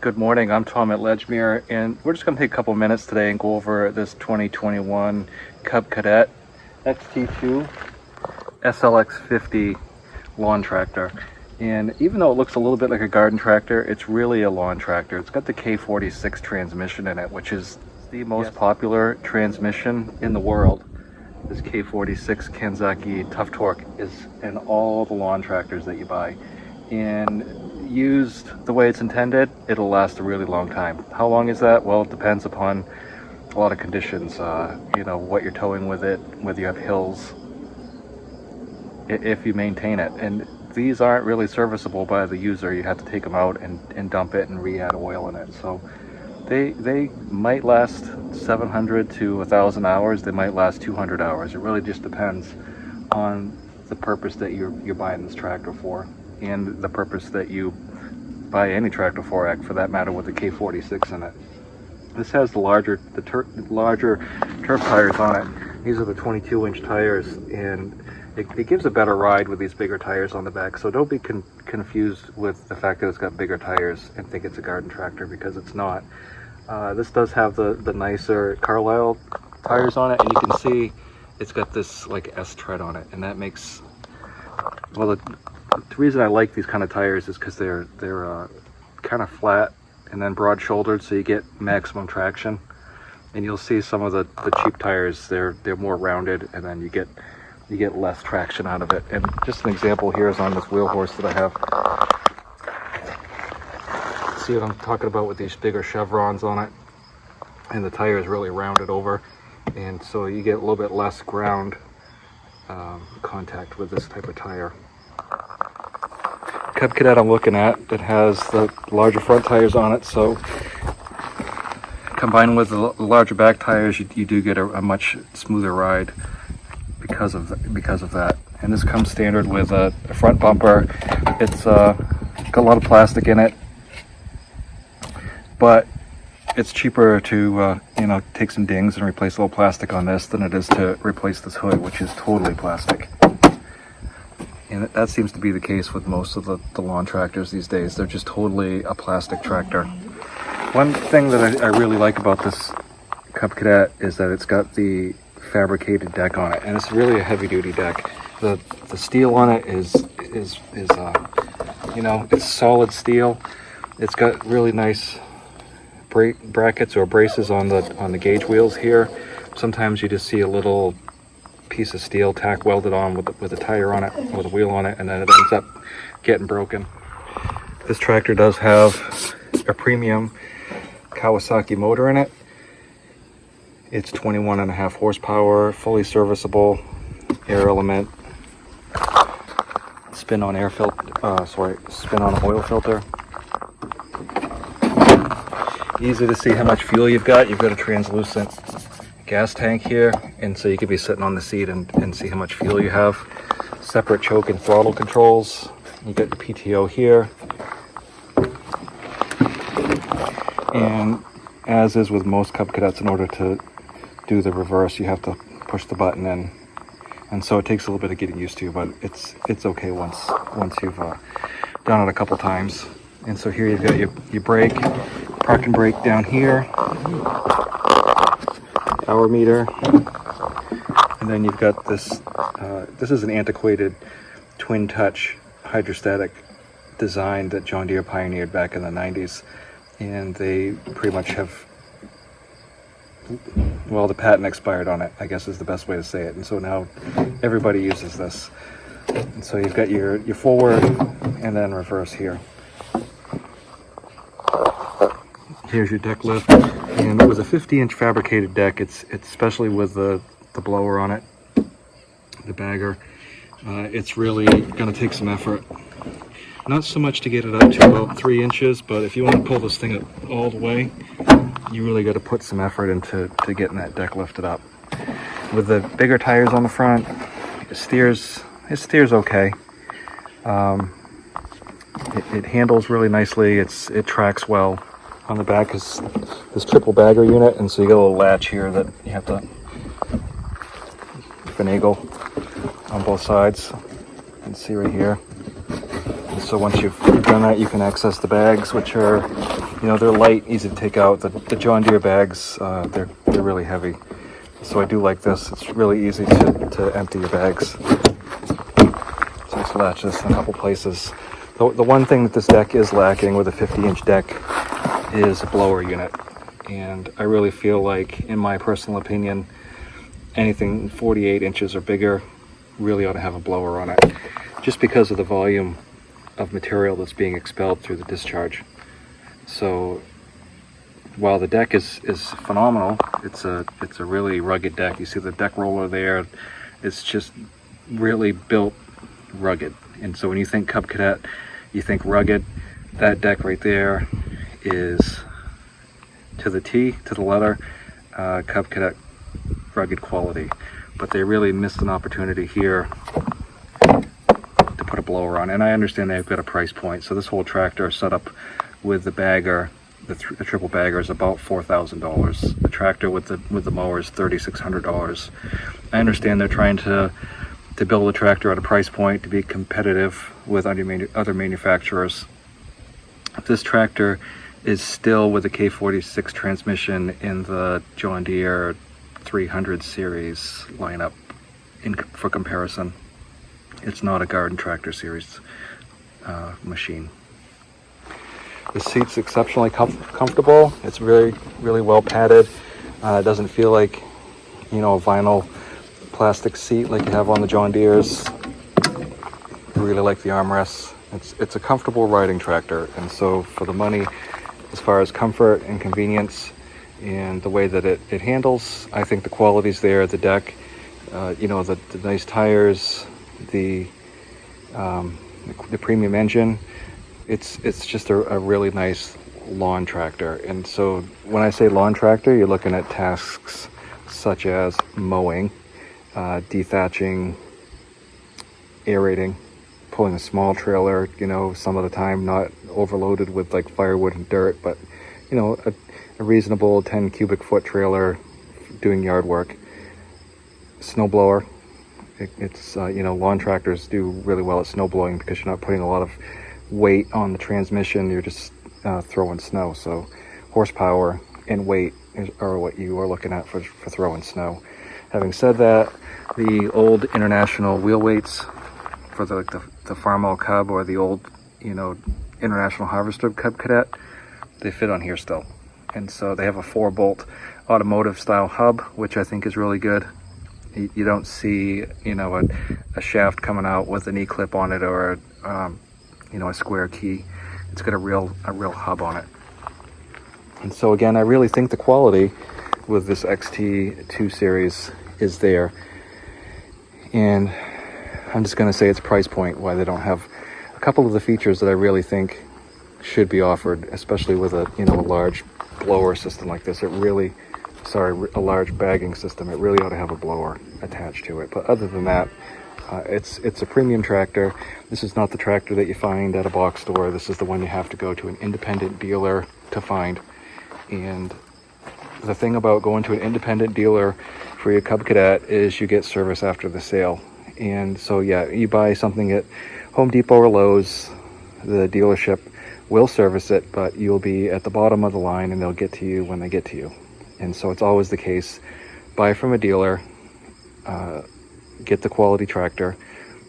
Good morning, I'm Tom at Ledgemere, and we're just going to take a couple minutes today and go over this 2021 Cub Cadet XT2 SLX50 lawn tractor. And even though it looks a little bit like a garden tractor, it's really a lawn tractor. It's got the K46 transmission in it, which is the most popular transmission in the world. This K46 Kanzaki Tough Torque is in all the lawn tractors that you buy. And used the way it's intended, it'll last a really long time. How long is that? Well, it depends upon a lot of conditions. You know, what you're towing with it, whether you have hills, if you maintain it. And these aren't really serviceable by the user. You have to take them out and dump it and re-add oil in it. So they might last 700 to 1,000 hours. They might last 200 hours. It really just depends on the purpose that you're buying this tractor for, and the purpose that you buy any tractor for that matter, with the K46 in it. This has the larger turf tires on it. These are the 22-inch tires, and it gives a better ride with these bigger tires on the back. So don't be confused with the fact that it's got bigger tires and think it's a garden tractor, because it's not. This does have the nicer Carlisle tires on it, and you can see it's got this like S tread on it, and that makes, well, the reason I like these kind of tires is because they're kind of flat and then broad-shouldered, so you get maximum traction. And you'll see some of the cheap tires, they're more rounded, and then you get less traction out of it. And just an example here is on this wheel horse that I have. See what I'm talking about with these bigger chevrons on it, and the tire is really rounded over, and so you get a little bit less ground contact with this type of tire. Cub Cadet I'm looking at, that has the larger front tires on it, so combined with the larger back tires, you do get a much smoother ride because of that. And this comes standard with a front bumper. It's got a lot of plastic in it, but it's cheaper to you know, take some dings and replace a little plastic on this than it is to replace this hood, which is totally plastic. And that seems to be the case with most of the lawn tractors these days. They're just totally a plastic tractor. One thing that I really like about this Cub Cadet is that it's got the fabricated deck on it, and it's really a heavy-duty deck. The steel on it is you know, it's solid steel. It's got really nice brackets or braces on the gauge wheels here. Sometimes you just see a little piece of steel tack welded on with a tire on it, with a wheel on it, and then it ends up getting broken. This tractor does have a premium Kawasaki motor in it. It's 21.5 horsepower, fully serviceable, air element, spin on oil filter. Easy to see how much fuel you've got. You've got a translucent gas tank here, and so you could be sitting on the seat and see how much fuel you have. Separate choke and throttle controls. You got the PTO here, and as is with most Cub Cadets, in order to do the reverse, you have to push the button in, and so it takes a little bit of getting used to, but it's okay once you've done it a couple times. And so here you've got your brake, parking brake down here, hour meter, and then you've got this this is an antiquated twin touch hydrostatic design that John Deere pioneered back in the 90s, and they pretty much have, well, the patent expired on it, I guess is the best way to say it, and so now everybody uses this. And so you've got your forward and then reverse here. Here's your deck lift, and with a 50-inch fabricated deck, it's especially with the blower on it, the bagger, it's really going to take some effort. Not so much to get it up to about 3 inches, but if you want to pull this thing up all the way, you really got to put some effort into getting that deck lifted up. With the bigger tires on the front, it steers okay. It handles really nicely. It tracks well. On the back is this triple bagger unit, and so you get a little latch here that you have to finagle on both sides. You can see right here. This so once you've done that, you can access the bags, which are, you know, they're light, easy to take out. The John Deere bags, they're really heavy. So I do like this. It's really easy to empty your bags. So just latch this in a couple places. The one thing that this deck is lacking with a 50-inch deck is a blower unit. And I really feel like, in my personal opinion, anything 48 inches or bigger really ought to have a blower on it, just because of the volume of material that's being expelled through the discharge. So while the deck is phenomenal, it's a really rugged deck. You see the deck roller there, it's just really built rugged. And so when you think Cub Cadet, you think rugged. That deck right there is, to the T, to the letter, Cub Cadet rugged quality. But they really missed an opportunity here to put a blower on. And I understand they've got a price point. So this whole tractor set-up with the bagger, the triple bagger, is about $4,000. The tractor with the mower is $3,600. I understand they're trying to build a tractor at a price point to be competitive with other manufacturers. This tractor is still with the K46 transmission in the John Deere 300 series lineup for comparison. It's not a garden tractor series machine. The seat's exceptionally comfortable. It's really well padded. It doesn't feel like, you know, a vinyl plastic seat like you have on the John Deeres. I really like the armrests. It's a comfortable riding tractor, and so for the money, as far as comfort and convenience and the way that it handles, I think the quality's there. The deck, you know, the nice tires, the premium engine, it's just a really nice lawn tractor. And so when I say lawn tractor, you're looking at tasks such as mowing, dethatching, aerating, pulling a small trailer, you know, some of the time not overloaded with like firewood and dirt, but, you know, a reasonable 10 cubic foot trailer doing yard work. Snowblower. It's you know, lawn tractors do really well at snow blowing because you're not putting a lot of weight on the transmission, you're just throwing snow. So horsepower and weight are what you are looking at for throwing snow. Having said that, the old international wheel weights for the Farmall Cub, or the old, you know, International Harvester Cub Cadet, they fit on here still. And so they have a 4-bolt automotive style hub, which I think is really good. You don't see, you know, a shaft coming out with an E-clip on it, or you know, a square key. It's got a real hub on it. And so again, I really think the quality with this XT2 series is there. And I'm just going to say it's price point, why they don't have a couple of the features that I really think should be offered, especially with a, you know, a large blower system like this. A large bagging system. It really ought to have a blower attached to it. But other than that, it's a premium tractor. This is not the tractor that you find at a box store. This is the one you have to go to an independent dealer to find. And the thing about going to an independent dealer for your Cub Cadet is you get service after the sale. And so yeah, you buy something at Home Depot or Lowe's, the dealership will service it, but you'll be at the bottom of the line and they'll get to you when they get to you. And so it's always the case. Buy from a dealer, get the quality tractor,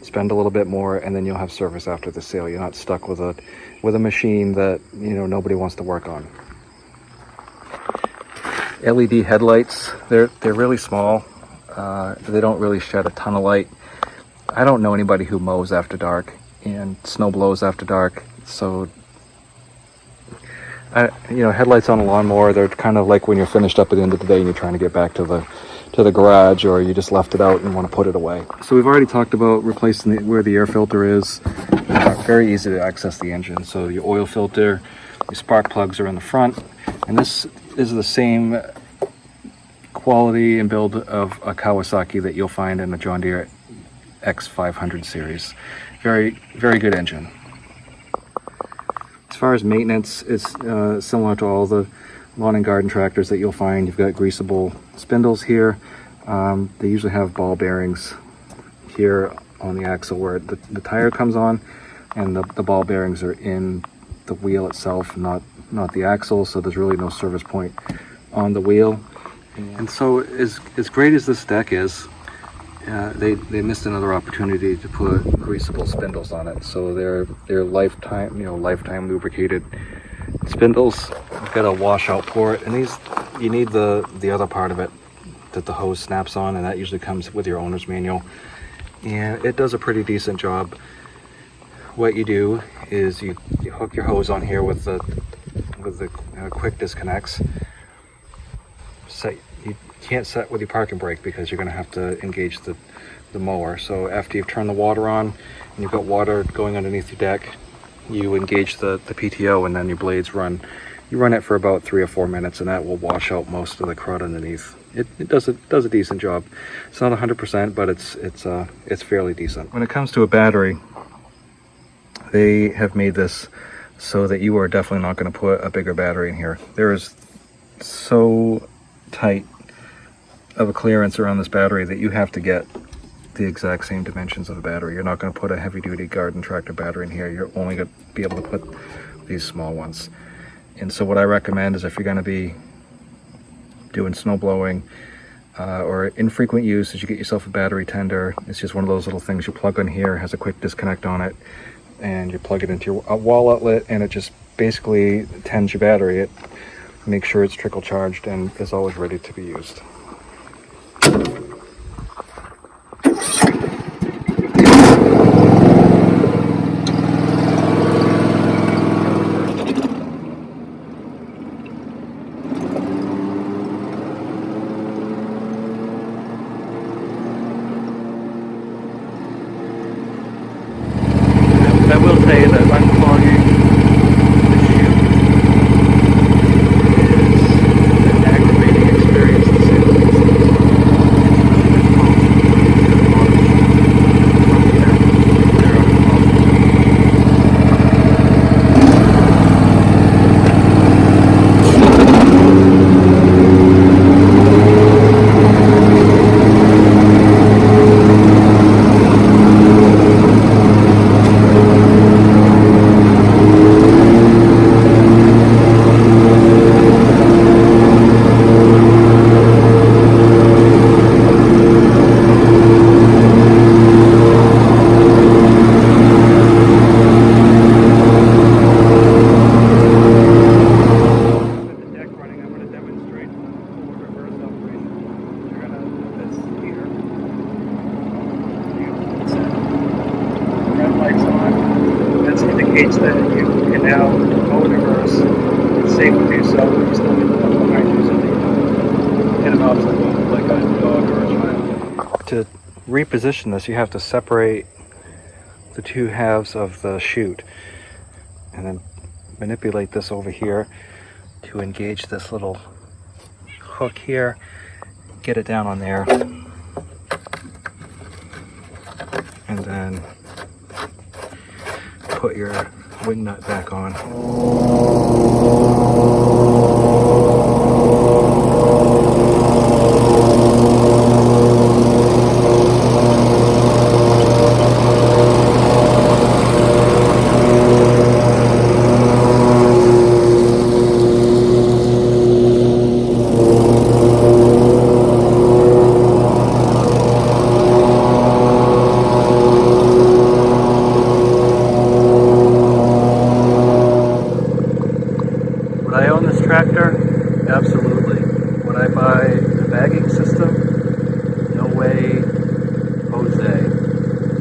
spend a little bit more, and then you'll have service after the sale. You're not stuck with a machine that, you know, nobody wants to work on. LED headlights, they're really small. They don't really shed a ton of light. I don't know anybody who mows after dark and snow blows after dark, so you know, headlights on a lawnmower, they're kind of like when you're finished up at the end of the day and you're trying to get back to the garage, or you just left it out and want to put it away. So we've already talked about replacing where the air filter is. Very easy to access the engine. So your oil filter, your spark plugs are in the front, and this is the same quality and build of a Kawasaki that you'll find in the John Deere X500 series. Very, very good engine. As far as maintenance, it's similar to all the lawn and garden tractors that you'll find. You've got greasable spindles here. They usually have ball bearings here on the axle where the tire comes on. and the ball bearings are in the wheel itself, not the axle, so there's really no service point on the wheel. And so as great as this deck is, they missed another opportunity to put greasable spindles on it. So they're lifetime, lifetime lubricated spindles. I've got a washout port, and these, you need the other part of it that the hose snaps on, and that usually comes with your owner's manual, and it does a pretty decent job. What you do is you hook your hose on here with the quick disconnects. You can't set with your parking brake because you're going to have to engage the mower. So after you've turned the water on and you've got water going underneath your deck, you engage the PTO, and then your blades run. You run it for about 3 or 4 minutes, and that will wash out most of the crud underneath. It does a decent job. It's not 100%, but it's fairly decent. When it comes to a battery, they have made this so that you are definitely not going to put a bigger battery in here. There is so tight of a clearance around this battery that you have to get the exact same dimensions of a battery. You're not going to put a heavy-duty garden tractor battery in here. You're only going to be able to put these small ones. And so what I recommend is, if you're going to be doing snow blowing or infrequent use, is you get yourself a battery tender. It's just one of those little things you plug in here, has a quick disconnect on it, and you plug it into your wall outlet, and it just basically tends your battery. It makes sure it's trickle charged and is always ready to be used. I will say that unclogging the chute is an aggravating experience to say the least. It's indicates that you can now go in reverse. It's safe to do so, but you still need to look behind you so that you don't hit them out like a dog or a child. To reposition this, you have to separate the two halves of the chute and then manipulate this over here to engage this little hook here, get it down on there, and then put your wing nut back on. Would I own this tractor? Absolutely. Would I buy the bagging system? No way, Jose.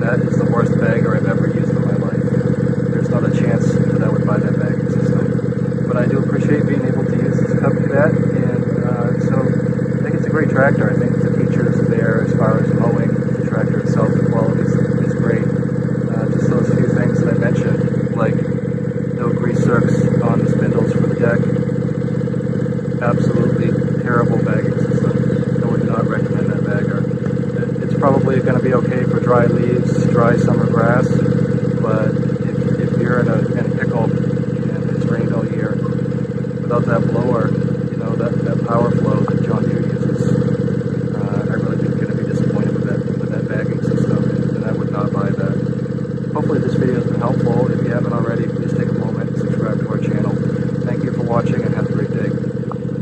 That is the worst bagger I've ever used in my life. There's not a chance that I would buy that bagging system. But I do appreciate being able to use this Cub Cadet, and so I think it's a great tractor. I think the features are there as far as mowing. The tractor itself, the quality is great. Just those few things that I mentioned, like no grease zerks on the spindles for the deck. Absolutely terrible bagging system. I would not recommend that bagger. It's probably going to be okay for dry leaves, dry summer grass, but if you're in a pickle and it's rained all year, without that blower, you know, that power flow that John Deere uses, I really think you're going to be disappointed with that bagging system, and I would not buy that. Hopefully this video has been helpful. watching and have a great